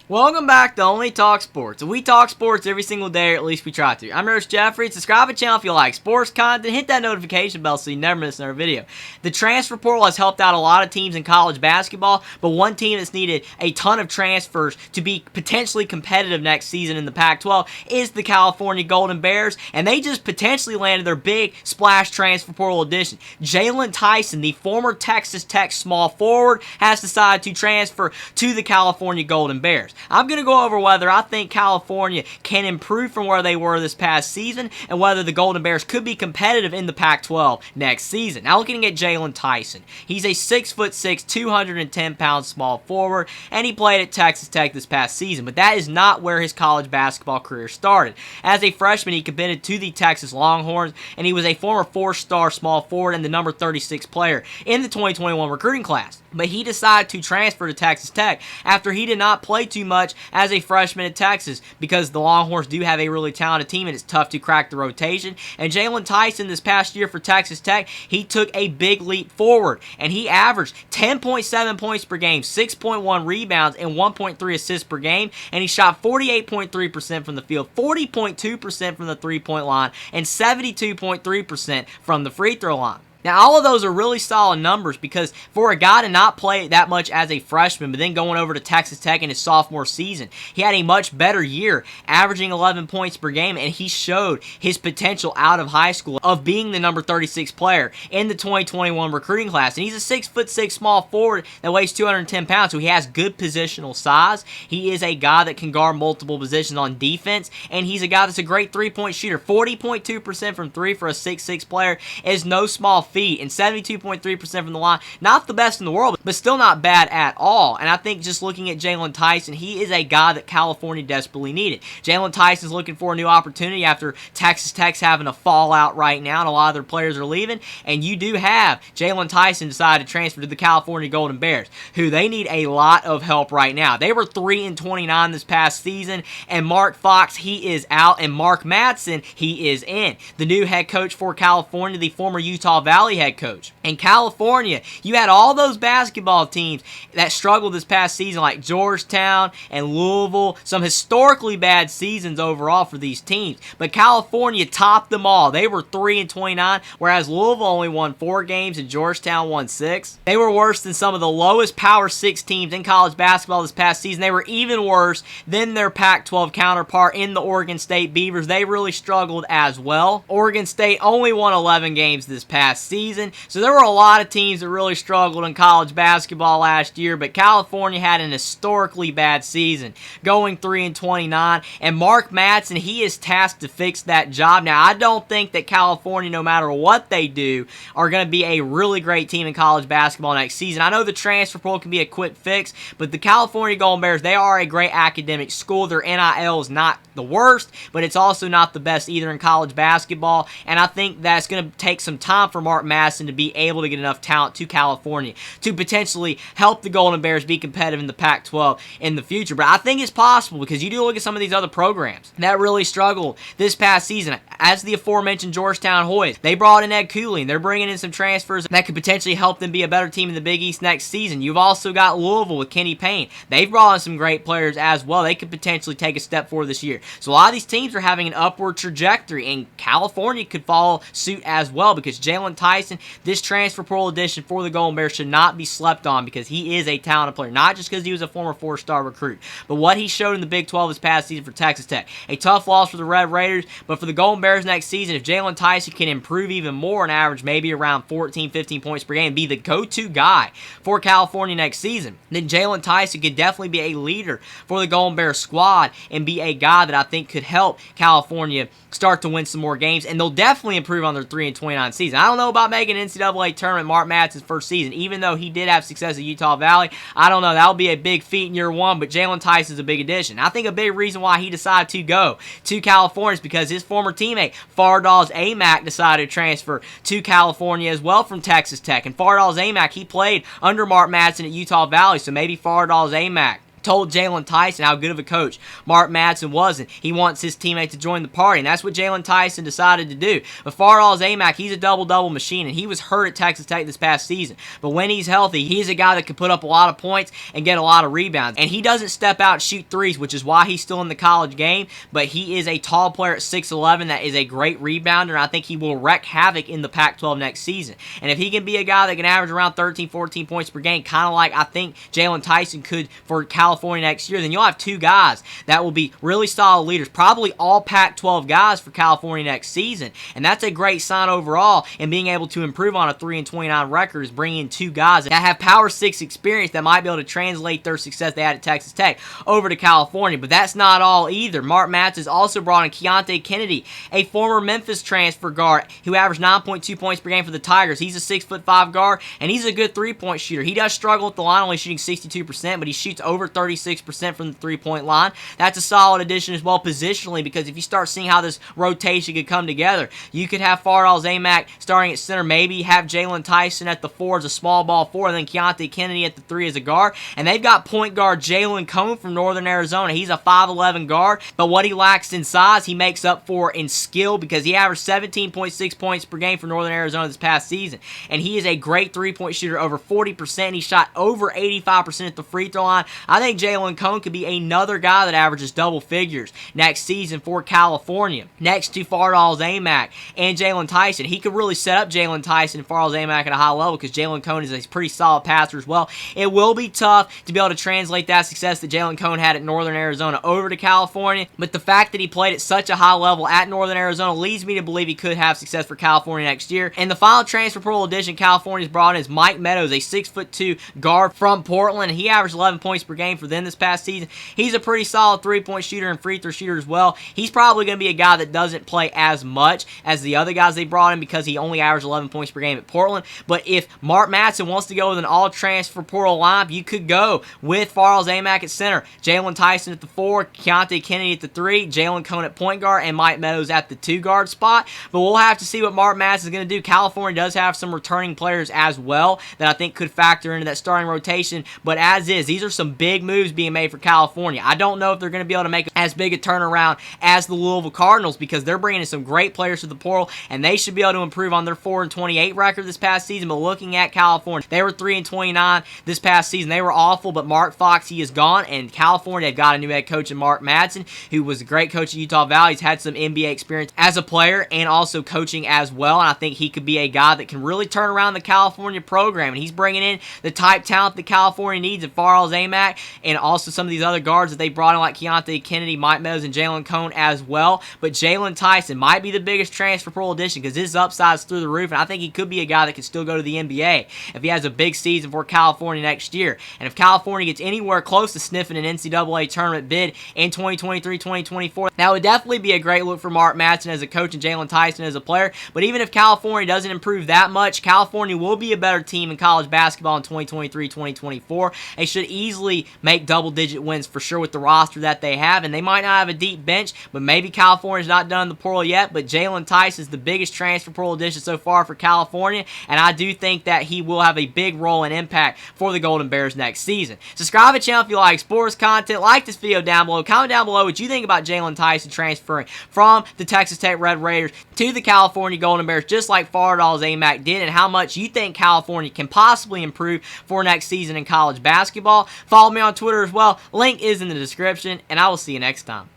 Welcome back to Only Talk Sports. We talk sports every single day, or at least we try to. I'm your host, Jeffrey. Subscribe to the channel if you like sports content. Hit that notification bell so you never miss another video. The transfer portal has helped out a lot of teams in college basketball, but one team that's needed a ton of transfers to be potentially competitive next season in the Pac-12 is the California Golden Bears, and they just potentially landed their big splash transfer portal addition. Jaylon Tyson, the former Texas Tech small forward, has decided to transfer to the California Golden Bears. I'm going to go over whether I think California can improve from where they were this past season and whether the Golden Bears could be competitive in the Pac-12 next season. Now looking at Jaylon Tyson, he's a 6'6", 210-pound small forward, and he played at Texas Tech this past season, but that is not where his college basketball career started. As a freshman, he committed to the Texas Longhorns, and he was a former 4-star small forward and the number 36 player in the 2021 recruiting class. But he decided to transfer to Texas Tech after he did not play too much as a freshman at Texas because the Longhorns do have a really talented team and it's tough to crack the rotation. And Jaylon Tyson this past year for Texas Tech, he took a big leap forward and he averaged 10.7 points per game, 6.1 rebounds, and 1.3 assists per game. And he shot 48.3% from the field, 40.2% from the three-point line, and 72.3% from the free throw line. Now, all of those are really solid numbers because for a guy to not play that much as a freshman, but then going over to Texas Tech in his sophomore season, he had a much better year, averaging 11 points per game, and he showed his potential out of high school of being the number 36 player in the 2021 recruiting class. And he's a 6'6" small forward that weighs 210 pounds, so he has good positional size. He is a guy that can guard multiple positions on defense, and he's a guy that's a great three-point shooter. 40.2% from three for a 6'6" player is no small feet, and 72.3% from the line. Not the best in the world, but still not bad at all. And I think just looking at Jaylon Tyson, he is a guy that California desperately needed. Jaylon Tyson's looking for a new opportunity after Texas Tech's having a fallout right now, and a lot of their players are leaving. And you do have Jaylon Tyson decide to transfer to the California Golden Bears, who they need a lot of help right now. They were 3-29 this past season, and Mark Fox, he is out, and Mark Madsen, he is in. The new head coach for California, the former Utah Valley head coach. In California, you had all those basketball teams that struggled this past season, like Georgetown and Louisville, some historically bad seasons overall for these teams. But California topped them all. They were 3-29, whereas Louisville only won 4 games and Georgetown won 6. They were worse than some of the lowest Power 6 teams in college basketball this past season. They were even worse than their Pac-12 counterpart in the Oregon State Beavers. They really struggled as well. Oregon State only won 11 games this past season. So there were a lot of teams that really struggled in college basketball last year, but California had an historically bad season, going 3-29, and Mark Madsen, he is tasked to fix that job. Now, I don't think that California, no matter what they do, are going to be a really great team in college basketball next season. I know the transfer portal can be a quick fix, but the California Golden Bears, they are a great academic school. Their NIL is not the worst, but it's also not the best either in college basketball, and I think that's going to take some time for Mark Madsen to be able to get enough talent to California to potentially help the Golden Bears be competitive in the Pac-12 in the future. But I think it's possible because you do look at some of these other programs that really struggled this past season. As the aforementioned Georgetown Hoyas, they brought in Ed Cooley, and they're bringing in some transfers that could potentially help them be a better team in the Big East next season. You've also got Louisville with Kenny Payne. They've brought in some great players as well. They could potentially take a step forward this year. So a lot of these teams are having an upward trajectory, and California could follow suit as well because Jaylon Tyson, this transfer portal addition for the Golden Bears, should not be slept on because he is a talented player, not just because he was a former 4-star recruit, but what he showed in the Big 12 this past season for Texas Tech. A tough loss for the Red Raiders, but for the Golden Bears next season, if Jaylon Tyson can improve even more and average maybe around 14, 15 points per game and be the go-to guy for California next season, then Jaylon Tyson could definitely be a leader for the Golden Bears squad and be a guy that I think could help California start to win some more games, and they'll definitely improve on their 3-29 season. I don't know about making an NCAA tournament Mark Madsen's first season, even though he did have success at Utah Valley. I don't know. That'll be a big feat in year one, but Jaylon Tyson's a big addition. I think a big reason why he decided to go to California is because his former teammate, Fardal's Amac, decided to transfer to California as well from Texas Tech. And Fardal's Amac, he played under Mark Madsen at Utah Valley, so maybe Fardal's Amac told Jaylon Tyson how good of a coach Mark Madsen was, and he wants his teammate to join the party, and that's what Jaylon Tyson decided to do. But Fardaws Aimaq, he's a double-double machine, and he was hurt at Texas Tech this past season. But when he's healthy, he's a guy that can put up a lot of points and get a lot of rebounds. And he doesn't step out and shoot threes, which is why he's still in the college game, but he is a tall player at 6'11" that is a great rebounder, and I think he will wreak havoc in the Pac-12 next season. And if he can be a guy that can average around 13, 14 points per game, kind of like I think Jaylon Tyson could for California next year, then you'll have two guys that will be really solid leaders, probably all Pac-12 guys for California next season. And that's a great sign overall, and being able to improve on a 3-29 record is bringing in two guys that have Power 6 experience that might be able to translate their success they had at Texas Tech over to California. But that's not all either. Mark Madsen has also brought in Keontae Kennedy, a former Memphis transfer guard who averaged 9.2 points per game for the Tigers. He's a 6'5" guard, and he's a good three-point shooter. He does struggle at the line, only shooting 62%, but he shoots over 36% from the three-point line. That's a solid addition as well positionally, because if you start seeing how this rotation could come together, you could have Fardaws Aimaq starting at center, maybe have Jaylon Tyson at the 4 as a small ball 4, and then Keontae Kennedy at the 3 as a guard. And they've got point guard Jalen Cone from Northern Arizona. He's a 5'11" guard, but what he lacks in size, he makes up for in skill, because he averaged 17.6 points per game for Northern Arizona this past season. And he is a great three-point shooter, over 40%. He shot over 85% at the free throw line. I think Jalen Cone could be another guy that averages double figures next season for California. Next to Fardaws Aimaq and Jaylon Tyson. He could really set up Jaylon Tyson and Fardaws Aimaq at a high level, because Jalen Cone is a pretty solid passer as well. It will be tough to be able to translate that success that Jalen Cone had at Northern Arizona over to California, but the fact that he played at such a high level at Northern Arizona leads me to believe he could have success for California next year. And the final transfer portal addition California's brought in is Mike Meadows, a 6'2" guard from Portland. He averaged 11 points per game for them this past season. He's a pretty solid three-point shooter and free throw shooter as well. He's probably going to be a guy that doesn't play as much as the other guys they brought in, because he only averaged 11 points per game at Portland. But if Mark Madsen wants to go with an all-transfer portal lineup, you could go with Fardaws Aimaq at center, Jaylon Tyson at the 4, Keontae Kennedy at the 3, Jalen Cone at point guard, and Mike Meadows at the 2 guard spot. But we'll have to see what Mark Madsen is going to do. California does have some returning players as well that I think could factor into that starting rotation. But as is, these are some big moves being made for California. I don't know if they're going to be able to make as big a turnaround as the Louisville Cardinals, because they're bringing in some great players to the portal, and they should be able to improve on their 4-28 record this past season. But looking at California, they were 3-29 this past season. They were awful, but Mark Fox, he is gone, and California, they've got a new head coach in Mark Madsen, who was a great coach at Utah Valley. He's had some NBA experience as a player and also coaching as well, and I think he could be a guy that can really turn around the California program. And he's bringing in the type talent that California needs in Fardaws Aimaq, and also some of these other guards that they brought in like Keontae Kennedy, Mike Meadows, and Jalen Cone as well. But Jaylon Tyson might be the biggest transfer portal addition, because his upside is through the roof, and I think he could be a guy that can still go to the NBA if he has a big season for California next year. And if California gets anywhere close to sniffing an NCAA tournament bid in 2023-2024, that would definitely be a great look for Mark Madsen as a coach and Jaylon Tyson as a player. But even if California doesn't improve that much, California will be a better team in college basketball in 2023-2024. They should easily make double-digit wins for sure with the roster that they have, and they might not have a deep bench, but maybe California's not done in the portal yet. But Jaylon Tyson is the biggest transfer portal addition so far for California, and I do think that he will have a big role and impact for the Golden Bears next season. Subscribe to the channel if you like sports content. Like this video down below. Comment down below what you think about Jaylon Tyson transferring from the Texas Tech Red Raiders to the California Golden Bears, just like Fardaws Aimaq did, and how much you think California can possibly improve for next season in college basketball. Follow me on Twitter as well. Link is in the description, and I will see you next time.